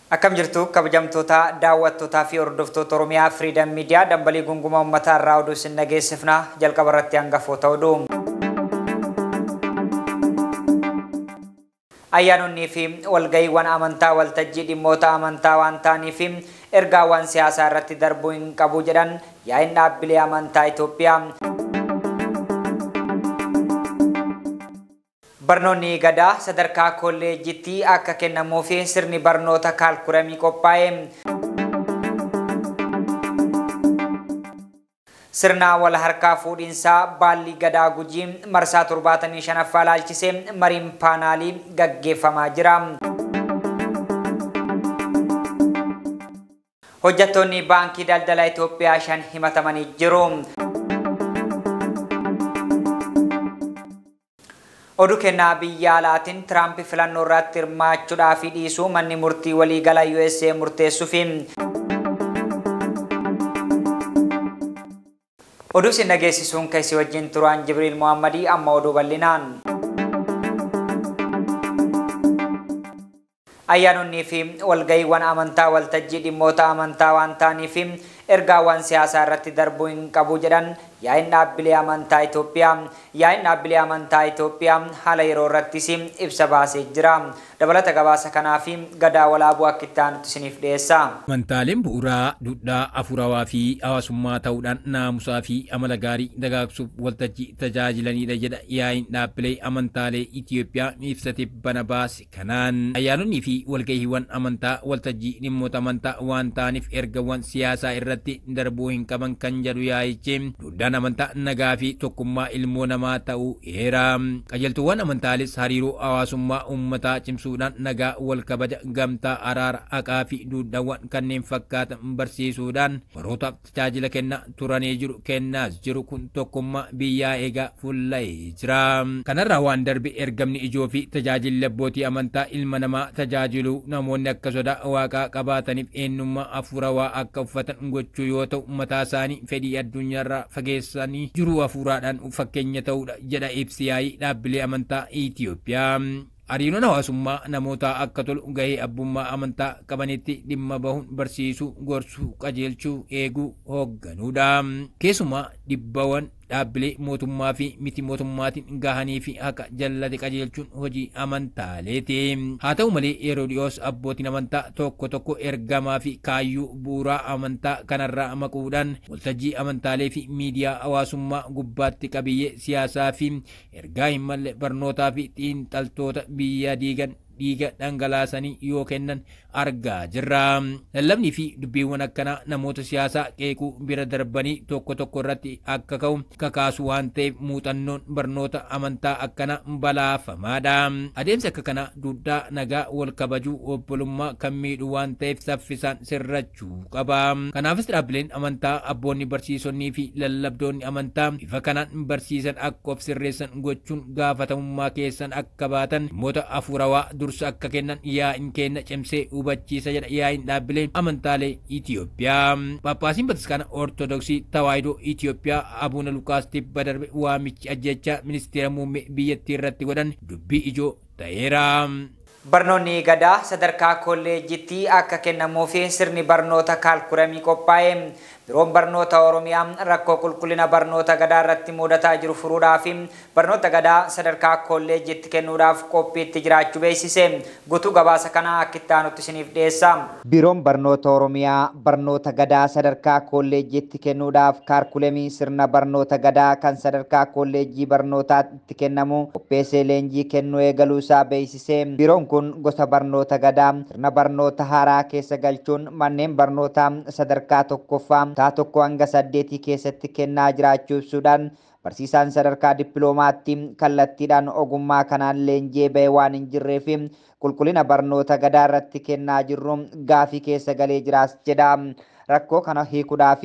Akkam jirtu kabajamtoota daawwattootaa fi hordoftoota Oromiyaa Freedom Media dambalii gunguma uummataa irraa oduu isin dhageessifna jalqaba irratti hangafoota oduu. Ayyaanonni fi walga'iiwwan amantaa waltajjii dhimmoota amantaa waan ta'aniif ergaawwan siyaasaa irratti darbuu hin qabu jedhan yaa'in dhaabbilee amantaa Itoophiyaa. Barnoonni gadaa sadarkaa kolleejjiitti akka kennamuu fi sirni barnoota kaalkulamii qophaa'e. Sirna wal harkaa fuudhinsaa baalli gadaa Gujii marsaa 75ffaa ilaalchisee mariin paanaalii gaggeeffamaa jira. Hojjettoonni baankii daldala Itoophiyaa 5 himatamanii jiru. Oduu kennaa biyya alaatiin Tiraamp filannoo irratti hirmaachuudhaaf dhiisuu manni murtii waliigala USA murteessuuf. Oduu isin dhageessisuun keessi wajjin turaan Jibriil Muhammadii amma oduu bal'inaan. Ayyaanonni fi walga'iiwwan amantaa waltajjii dhimmoota amantaa waan ta'aniif ergaawwan siyaasaa irratti darbuu hin qabu jedhan yaa'in dhaabbilee amantaa Itoophiyaa. Yaa'in dhaabbilee amantaa Itoophiyaa haala yeroo irrattis ibsa baasee jira. Dabalata gabaasa kanaa fi gadaa walaabuu akka itti aanutti isiniif dhiyeessa. Amantaaleen bu'uuraa duudhaa afuurawaa fi hawaasummaa ta'uudhaan naamusaa fi amala gaarii dagaagsuuf waltajjii tajaajilanidha jedha yaa'in dhaabbilee amantaalee Itoophiyaa ibsate bana baase. Kanaan ayyaanonni fi walga'iiwwan amantaa waltajjii dhimmoota amantaa waan ta'aniif ergawwan siyaasaa irratti darbuu hin qaban kan jedhu yaa'ichi duudhaan amantaa nagaa fi tokkummaa ilmoo namaa ta'uu eera. Qajeeltuuwwan amantaales hariiroo hawaasummaa uummataa cimsuudhaan nagaa wal kabaja gamtaa araara haqaa fi duudhaawwan kanneen fakkaatan barsiisuudhaan warootaaf tajaajila kennaa turanii jiru kennaas jiru kun tokkummaa biyyaa eegaa fuulla'ee jira. Kanarraa waan darbe ergamni ijoo fi tajaajilli abbootii amantaa ilma namaa tajaajiluu namoonni akka sodaa waaqaa qabaataniif eenyummaa hafuurawaa akka uffatan gochuu yoo ta'u mataa isaanii fedhii addunyaarraa fageessanii jiru hafuuraadhaan fakkeenya ta'uudha jedha ibsi yaa'ii dhaabbilee amantaa Itoophiyaa. Hariiroon hawaasummaa namoota akka tolu gahee abbummaa amantaa qabanitti dhimma bahuun barsiisuu, gorsuu, qajeelchuu, eeguu, hoogganuudha. Keessumaa dhibbawwan dhaabbilee mootummaa fi miti mootummaatiin gahanii fi akka jallate qajeelchuun hojii amantaaleeti. Haa ta'u malee yeroo dhiyoos abbootiin amantaa tokko tokko ergamaa fi kaayyuu bu'uuraa amantaa kanarraa maquudhaan waltajjii amantaalee fi miidiyaa hawaasummaa gubbaatti qabiyyee siyaasaa fi ergaa hin malle barnootaa fi xiinxaltoota biyya dhiiga dhangalaasanii yoo kennan argaa jirra. Lallabnii fi dubbiiwwan akkanaa namoota siyaasaa qeequu bira darbanii tokko tokko irratti akka ka'u kakaasu waan ta'eef muuxannoon barnoota amantaa akkanaa balaafamaadha. Adeemsi akka kanaa duudhaa nagaa wal kabajuu obbolummaa kan miidhu waan ta'eef saffisaan sirrachuu qaba. Kanaafis dhaabbileen amantaa abboonni barsiisonnii fi lallabdoonni amantaa bifa kanaan barsiisan akka of sirreessan gochuun gaafatamummaa keessan akka baatan dhimmoota hafuurawaa dursa akka kennan yaa'in kenna cimsee hubachiisa jedha yaa'in dhaabbilee amantaalee Itoophiyaa. Paappaasiin Bataskaana Ortodoksii Tawaahidoo Itoophiyaa Abuuna Luqaas tibba darbe waamichi ajjechaa ministeera muummee biyyattii irratti godhan dubbii ijoo ta'eera. Barnoonni gadaa sadarkaa kolleejjiitti akka kennamuu fi sirni barnoota kaalkulamii qophaa'e. Biroon barnoota Oromiyaa rakkoo qulqullina barnoota gadaa irratti mudataa jiru furuudhaaf barnoota gadaa sadarkaa kolleejjiitti kennuudhaaf qophiitti jiraachuu beeksise. Guutuu gabaasa kanaa akka itti aanutti isiniif dhiyeessa. Biroon barnoota Oromiyaa barnoota gadaa sadarkaa kolleejjiitti kennuudhaaf kaalkulamii sirna barnoota gadaa kan sadarkaa kolleejjii barnootaatti kennamu qopheessee leenjii kennuu eegaluu isaa beeksise. Biroon kun gosa barnoota gadaa sirna barnoota haaraa keessa galchuun manneen barnootaa sadarkaa tokkoffaa tokko hanga 8 keessatti kennaa jiraachuu ibsuudhaan barsiisaan sadarkaa dippiloomaatti kallattiidhaan ogummaa kanaan leenjii ba'e waan hin jirreef qulqullina barnoota gadaa irratti kennaa jirru gaafii keessa galee jiraas jedha. Rakkoo kana hiikuudhaaf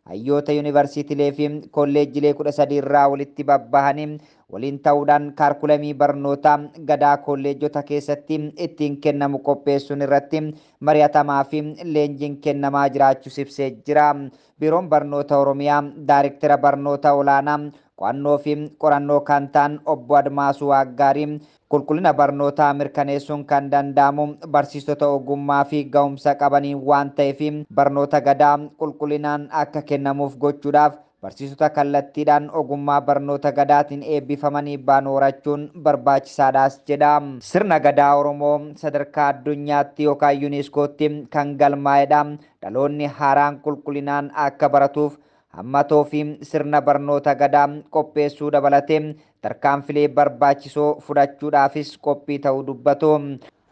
hayyoota yuunivarsiitiilee fi kolleejjilee 13 irraa walitti babbahanii waliin ta'uudhaan kaarkulamii barnoota gadaa kolleejjota keessatti ittiin kennamu qopheessuun irratti mari'atamaa fi leenjiin kennamaa jiraachuus ibsee jira. Biiroon Barnoota Oromiyaa Daayireektara Barnoota Olaanaa qo'annoo fi qorannoo kan ta'an obbo Admaasuu Waaggaarii qulqullina barnootaa mirkaneessuun kan danda'amu barsiistota ogummaa fi ga'umsa qabaniin waan ta'eef barnoota gadaa qulqullinaan akka kennamuuf gochuudhaaf barsiisota kallattiidhaan ogummaa barnoota gadaatiin eebbifamanii ba'an horachuun barbaachisaadhaas jedha. Sirna gadaa Oromoo sadarkaa addunyaatti yookaan yuuniskootti kan galmaa'edha. Dhaloonni haaraan qulqullinaan akka baratuuf hammatoo fi sirna barnoota gadaa qopheessuu dabalatee tarkaanfilee barbaachisoo fudhachuudhaafis qophii ta'uu dubbatu.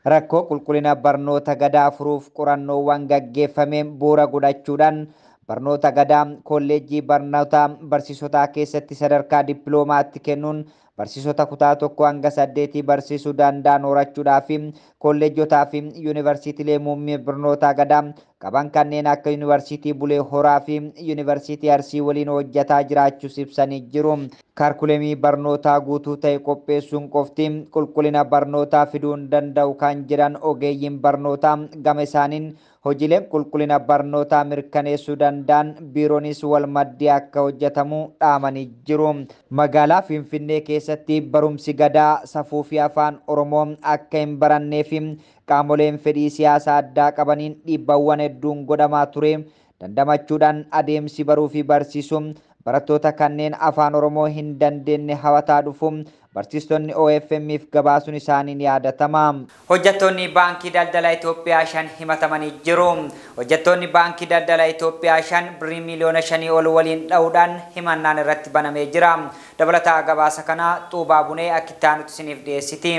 Rakkoo qulqullina barnoota gadaa furuuf qorannoowwan gaggeeffameen bu'uura godhachuudhaan barnoota gadaa kolleejjii barnoota barsiisotaa keessatti sadarkaa dippiloomaatti kennuun barsiisota kutaa 1 hanga 8 barsiisuu danda'an horachuudhaa fi kolleejjotaa fi yuunivarsiitiilee muummee barnoota gadaa qaban kanneen akka yuunivarsiitii Bulee Horaa fi yuunivarsiitii Arsii waliin hojjetaa jiraachuus ibsanii jiru. Kaarkulemii barnootaa guutuu ta'e qopheessuun qofti qulqullina barnootaa fiduu hin danda'u kan jedhan ogeeyyiin barnootaa gama isaaniin hojiileen qulqullina barnootaa mirkaneessuu danda'an biiroonis wal maddii akka hojjetamu dhaamanii jiru. Magaalaa Finfinnee keessatti barumsi gadaa safuu fi afaan Oromoo akka hin barannee fi qaamoleen fedhii siyaasaa addaa qabaniin dhiibbawwan hedduun godhamaa ture. Dandamachuudhaan adeemsi baruu fi barsiisuu barattoota kanneen afaan Oromoo hin dandeenye hawataa dhufu barsiistonni OFM'if gabaasuun isaanii ni yaadatama. Hojjettoonni baankii daldala Itoophiyaa 5 himatamanii jiru. Hojjettoonni baankii daldala Itoophiyaa 5 birrii miliyoona 5 ol waliin dha'uudhaan himannaan irratti banamee jira. Dabalataa gabaasa kana Xuubaa Bunee akkitaanutti isiniif dhiyeessiti.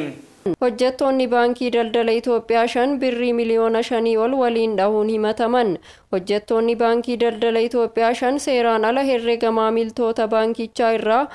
Hojjettoonni baankii daldala Itoophiyaa 5 birrii miliyoona 5 ol waliin dhahuun himataman. Hojjettoonni baankii daldala Itoophiyaa 5 seeraan ala herrega maamiltoota baankichaa irraa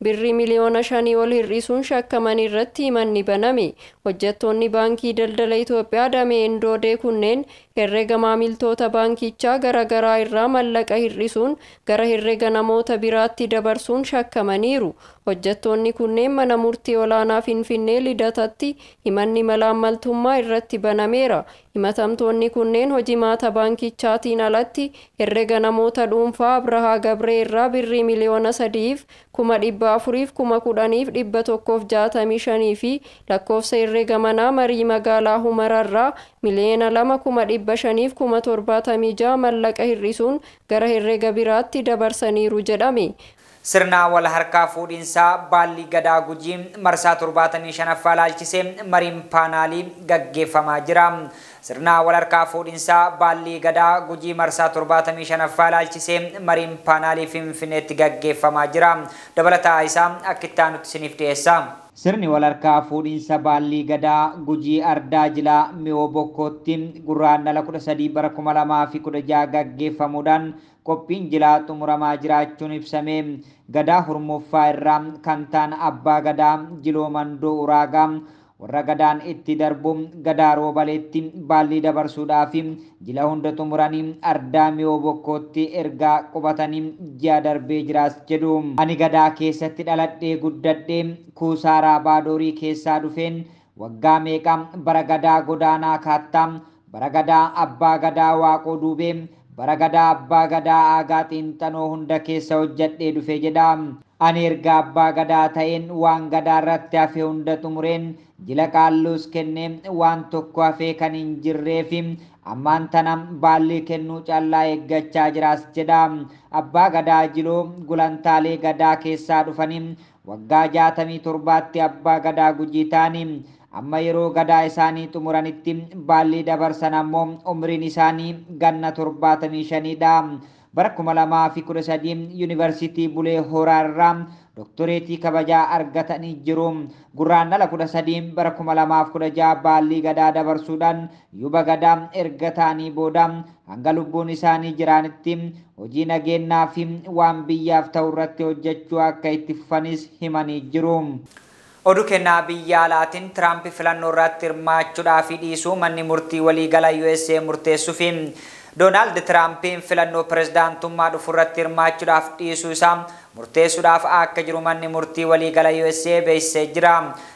birrii miliyoona 5 ol hir'isuun shakkaman irratti himanni baname. Hojjettoonni baankii daldala Itoophiyaa damee Endoodee kunneen herrega maamiltoota baankichaa garaagaraa irraa mallaqa hir'isuun gara herrega namoota biraatti dabarsuun shakkamaniiru. Hojjettoonni kunneen mana murtii olaanaa Finfinnee Lidatatti himanni malaammaltummaa irratti banameera. Himatamtoonni kunneen hojimaata baankichaatiin alatti herrega namoota dhuunfaa Abrahaa Gabree irraa birrii miliyoona 3,410,165 fi lakkoofsa herrega manaa marii magaalaa Humararraa miliyoona 2,576 mallaqa hir'isuun gara herrega biraatti dabarsaniiru jedhame. Sirna wal harkaa fuudhinsaa baalli gadaa Gujii marsaa 75ffaa ilaalchisee mariin paanaalii gaggeeffamaa jira. Sirna wal harkaa fuudhinsaa baalli gadaa Gujii marsaa 75ffaa ilaalchisee mariin paanaalii Finfinneetti gaggeeffamaa jira. Dabalataa isaa akkitaanutti isiniif dhiyeessa. Sirni wal harkaa fuudhinsa baalli gadaa Gujii Ardaa Jilaa Mi'oo Bokkootti gurraandhala 13 bara 2016 gaggeeffamuudhaan qophiin jilaa xumuramaa jiraachuun ibsame. Gadaa Hurmuffaa irraa kan ta'an abbaa gadaa Jiloo Mandoo Uraagaa warra gadaan itti darbu gadaa Roobaleetti baalli dabarsuudhaaf jila hunda xumuranii Ardaa Mi'oo Bokkootti ergaa qubatanii ji'a darbee jiraas jedhu. Ani gadaa keessatti dhaladhee guddadhee kuusaa Baadoorii keessaa dhufeen waggaa meeqa bara gadaa godaanaa kaattaa bara gadaa abbaa gadaa Waaqoo Duubee bara gadaa abbaa gadaa Aagaa Xiinxanoo hunda keessa hojjadhee dhufe jedha. Ani erga abbaa gadaa ta'een waan gadaa irratti hafe hunda xumureen jila qaalluus kennee waan tokko hafee kan hin jirreef ammaan tana baalli kennuu callaa eeggachaa jiraas jedha. Abbaa gadaa Jiloo gulantaalee gadaa keessaa dhufanii waggaa 67tti abbaa gadaa Gujii ta'anii amma yeroo gadaa isaanii xumuranitti baalli dabarsan ammoo umriin isaanii ganna 75dha. Bara 2013 yuunivarsiitii Bulee Horaa irraa doktoreetii kabajaa argatanii jiru. Gurraandhala 13 bara 2016 baalli gadaa dabarsuudhaan yuuba gadaa erga ta'anii booda hanga lubbuun isaanii jiraanitti hojii nageenyaa fi waan biyyaaf ta'u irratti hojjechuu akka itti fufanis himanii jiru. Oduu kennaa biyya alaatiin Tiraamp filannoo irratti hirmaachuudhaaf dhiisuu manni murtii waliigala USA murteessuuf Donald Trumpiin filannoo pirezidaantummaa dhufurratti hirmaachuudhaaf dhiisuu isaa murteessuudhaaf akka jiru manni murtii waliigala USA beeksisee jira.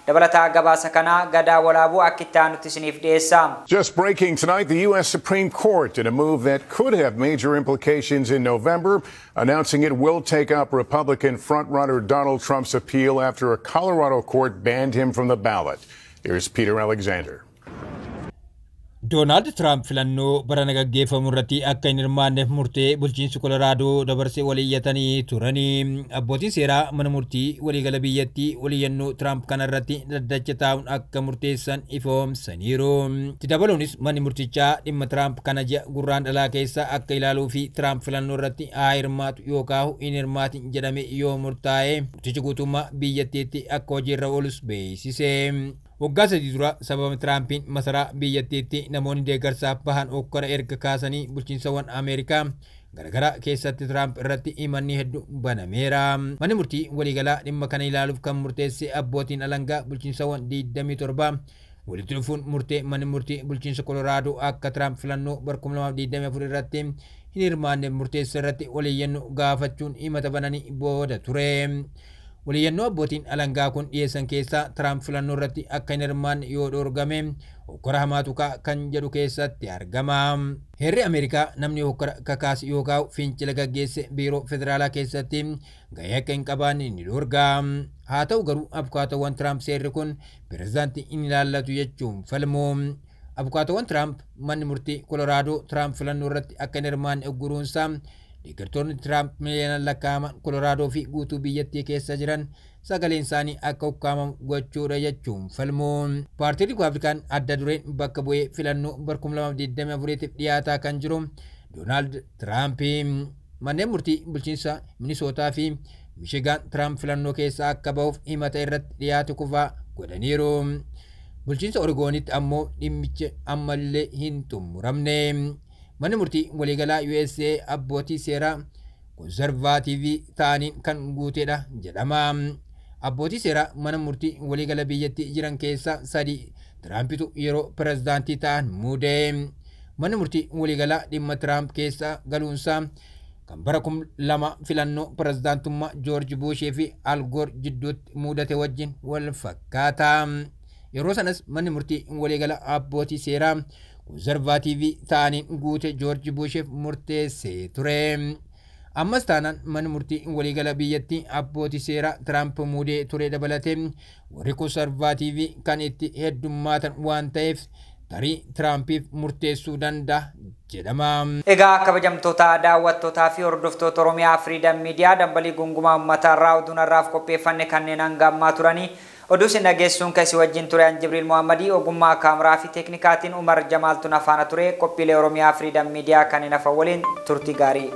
Dabalataa gabaasa kana Gadaa Walaabuu akka itti aanutti isiniif dhiyeessa. Just breaking tonight, the U.S. Supreme Court in a move that could have major implications in November, announcing it will take up Republican frontrunner Donald Trump's appeal after a Colorado court banned him from the ballot. Here's Peter Alexander. Donald Trump filannoo barana gaggeeffamu irratti akka hin hirmaanneef murtee bulchiinsi Koloraadoo dabarsee waliiyyatanii turanii. Abbootiin seeraa mana murtii waliigala biyyattii waliiyyannoo Trump kana irratti daddacha taa'uun akka murteessan ifoomsaniiru. Itti dabaluunis manni murtichaa dhimma Trump kana ji'a gurraandhalaa keessa akka ilaaluu fi Trump filannoo irratti haa hirmaatu yookaan hin hirmaatin jedhame yoo murtaa'e murtichi guutummaa biyyattiitti akka hojiirra oolus beeksise. Waggaa sadii dura sababa Trumpiin masaraa biyyattiitti namoonni deeggarsaaf bahan okkora erga kaasanii bulchiinsawwan Ameerikaa garagaraa keessatti Trump irratti himanni hedduu banameera. Manni murtii waliigalaa dhimma kana ilaaluuf kan murteesse abbootiin alangaa bulchiinsawwan 27 walitti dhufuun murtee manni murtii bulchiinsa Koloraadoo akka Trump filannoo bara 2024 irratti hin hirmaanne murteessa irratti waliiyyannoo gaafachuun himata bananii booda ture. Waliiyyannoo abbootiin alangaa kun dhiyeessan keessaa Trump filannoo irratti akka hin hirmaanne yoo dhoorgame hokkora hamaatu kan jedhu keessatti argama. Heerri Ameerikaa namni hokkora kakaase yookaan fincila gaggeesse biiroo federaalaa keessatti gahee akka hin qabaanne ni dhoorga. Haa ta'u garuu abukaatawwan Trump seerri kun pirezidaantii hin ilaallatu jechuun falmu. Abukaatawwan Trump manni murtii Koloraadoo Trump filannoo irratti akka hin hirmaanne ugguruunsaa deeggartoonni Trump miliyoonaan lakkaa'aman Koloraadoo fi guutuu biyyattii keessa jiran sagaleen isaanii akka ukkaamamu gochuudha jechuun falmu. Paartii Rippaabilikaan adda dureen bakka bu'ee filannoo bara 2024tiif dhiyaataa kan jiru Donald Trump manneen murtii bulchiinsa Minisootaa fi Michigan Trump filannoo keessa akka bahuuf himata irratti dhiyaate kufaa godhaniiru. Bulchiinsa Oregoonitti ammoo dhimmichi ammallee hin xumuramne. Manni murtii waliigalaa USA abbootii seeraa konservaatiivii ta'aniin kan guuteedha jedhama. Abbootii seeraa mana murtii waliigala biyyattii jiran keessaa 3 Trumpitu yeroo pirezidaantii ta'an muude. Manni murtii waliigalaa dhimma Trump keessa galuunsaa kan bara 2000 filannoo pirezidaantummaa George Bush fi Al Gore jidduutti mudate wajjin wal fakkaata. Yeroo sanas manni murtii waliigala abbootii seeraa konservaatiivii ta'aniin guute George Bushiif murteessee ture. Ammas taanaan manni murtii waliigala biyyattii abbootii seeraa Trump muudee ture dabalatee warri konservaatiivii kan itti heddummaatan waan ta'eef tarii Trumpiif murteessuu danda'a jedhama. Egaa kabajamtoota daawwattootaa fi hordoftoota Oromiyaa Freedom Media dambalii gungumaa uummataa irraa oduunarraaf qopheeffanne kanneen hanga ammaa turanii oduu sin dhageessuun kasi wajjin ture an Jibriil Muhammadii ogummaa kaameraa fi teeknikaatiin Umar Jamaaltuun afaana ture qophiilee Oromiyaa Freedom Media kanneen hafa waliin turtii gaarii.